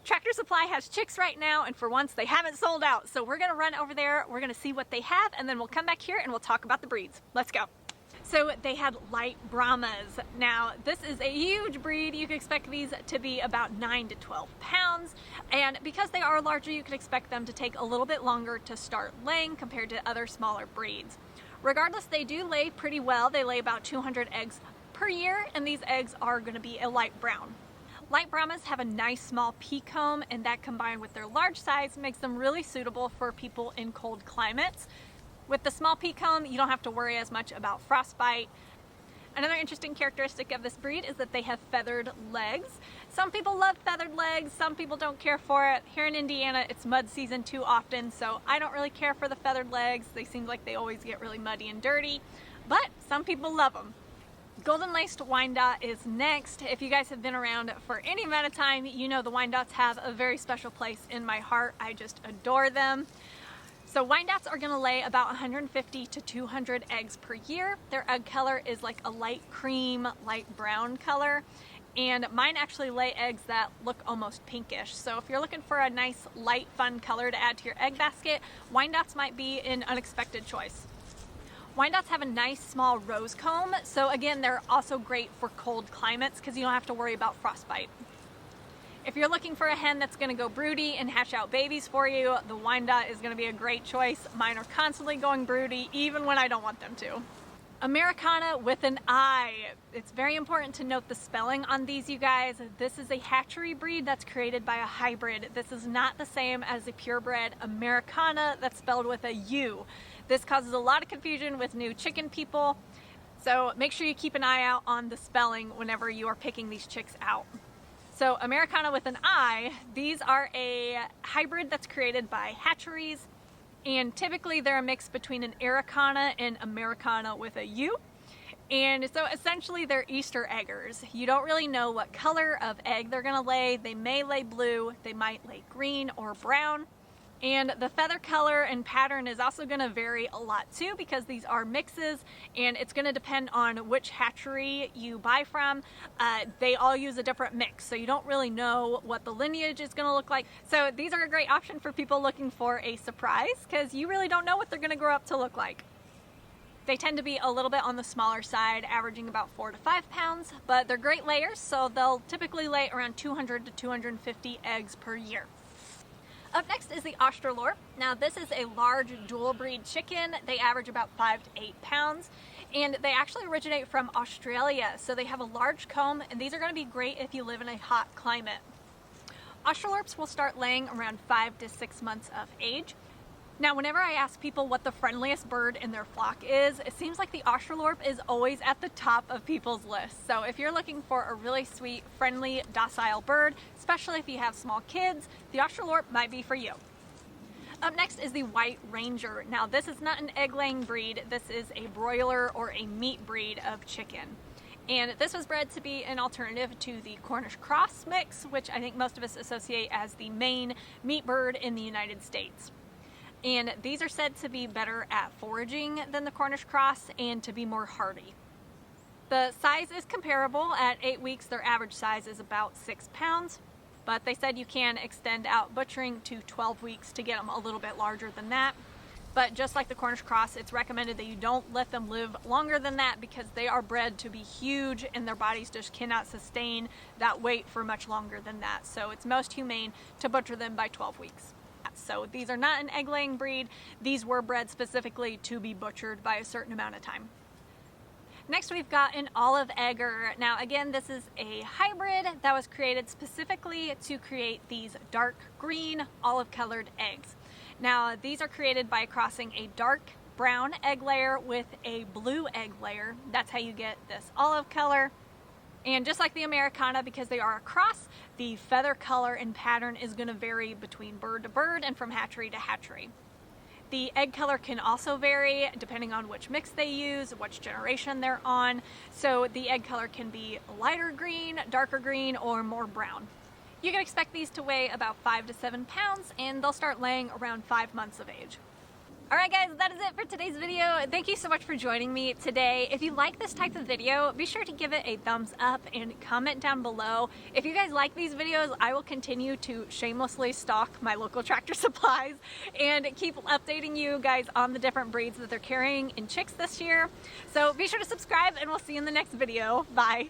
Tractor Supply has chicks right now, and for once they haven't sold out. So we're gonna run over there, we're gonna see what they have, and then we'll come back here and we'll talk about the breeds. Let's go. So they had light Brahmas. Now this is a huge breed. You can expect these to be about 9 to 12 pounds. And because they are larger, you can expect them to take a little bit longer to start laying compared to other smaller breeds. Regardless, they do lay pretty well. They lay about 200 eggs per year, and these eggs are gonna be a light brown. Light Brahmas have a nice small pea comb, and that combined with their large size makes them really suitable for people in cold climates. With the small pea comb, you don't have to worry as much about frostbite. Another interesting characteristic of this breed is that they have feathered legs. Some people love feathered legs, some people don't care for it. Here in Indiana, it's mud season too often, so I don't really care for the feathered legs. They seem like they always get really muddy and dirty, but some people love them. Golden laced Wyandotte is next. If you guys have been around for any amount of time, you know the Wyandottes have a very special place in my heart. I just adore them. So Wyandottes are gonna lay about 150 to 200 eggs per year. Their egg color is like a light cream, light brown color. And mine actually lay eggs that look almost pinkish. So if you're looking for a nice, light, fun color to add to your egg basket, Wyandottes might be an unexpected choice. Wyandottes have a nice small rose comb, so again, they're also great for cold climates because you don't have to worry about frostbite. If you're looking for a hen that's gonna go broody and hatch out babies for you, the Wyandotte is gonna be a great choice. Mine are constantly going broody, even when I don't want them to. Americana with an I. It's very important to note the spelling on these, you guys. This is a hatchery breed that's created by a hybrid. This is not the same as a purebred Americana that's spelled with a U. This causes a lot of confusion with new chicken people, so make sure you keep an eye out on the spelling whenever you are picking these chicks out. So Americana with an I, these are a hybrid that's created by hatcheries, and typically they're a mix between an Araucana and Americana with a U. And so essentially they're Easter eggers. You don't really know what color of egg they're gonna lay. They may lay blue, they might lay green or brown. And the feather color and pattern is also going to vary a lot too, because these are mixes, and it's going to depend on which hatchery you buy from. They all use a different mix, so you don't really know what the lineage is going to look like. So these are a great option for people looking for a surprise, because you really don't know what they're going to grow up to look like. They tend to be a little bit on the smaller side, averaging about 4 to 5 pounds, but they're great layers, so they'll typically lay around 200 to 250 eggs per year. Up next is the Australorp. Now this is a large dual breed chicken. They average about 5 to 8 pounds, and they actually originate from Australia. So they have a large comb, and these are going to be great if you live in a hot climate. Australorps will start laying around 5 to 6 months of age. Now, whenever I ask people what the friendliest bird in their flock is, it seems like the Australorp is always at the top of people's lists. So if you're looking for a really sweet, friendly, docile bird, especially if you have small kids, the Australorp might be for you. Up next is the White Ranger. Now, this is not an egg-laying breed. This is a broiler or a meat breed of chicken. And this was bred to be an alternative to the Cornish cross mix, which I think most of us associate as the main meat bird in the United States. And these are said to be better at foraging than the Cornish cross and to be more hardy. The size is comparable. At 8 weeks, their average size is about 6 pounds, but they said you can extend out butchering to 12 weeks to get them a little bit larger than that. But just like the Cornish cross, it's recommended that you don't let them live longer than that, because they are bred to be huge and their bodies just cannot sustain that weight for much longer than that. So it's most humane to butcher them by 12 weeks. So these are not an egg-laying breed. These were bred specifically to be butchered by a certain amount of time. Next, we've got an olive egger. Now again, this is a hybrid that was created specifically to create these dark green olive colored eggs. Now these are created by crossing a dark brown egg layer with a blue egg layer. That's how you get this olive color. And just like the Americana, because they are a cross, the feather color and pattern is going to vary between bird to bird and from hatchery to hatchery. The egg color can also vary depending on which mix they use, which generation they're on. So the egg color can be lighter green, darker green, or more brown. You can expect these to weigh about 5 to 7 pounds, and they'll start laying around 5 months of age. Alright guys, that is it for today's video. Thank you so much for joining me today. If you like this type of video, be sure to give it a thumbs up and comment down below. If you guys like these videos, I will continue to shamelessly stock my local Tractor Supplies and keep updating you guys on the different breeds that they're carrying in chicks this year. So be sure to subscribe and we'll see you in the next video. Bye!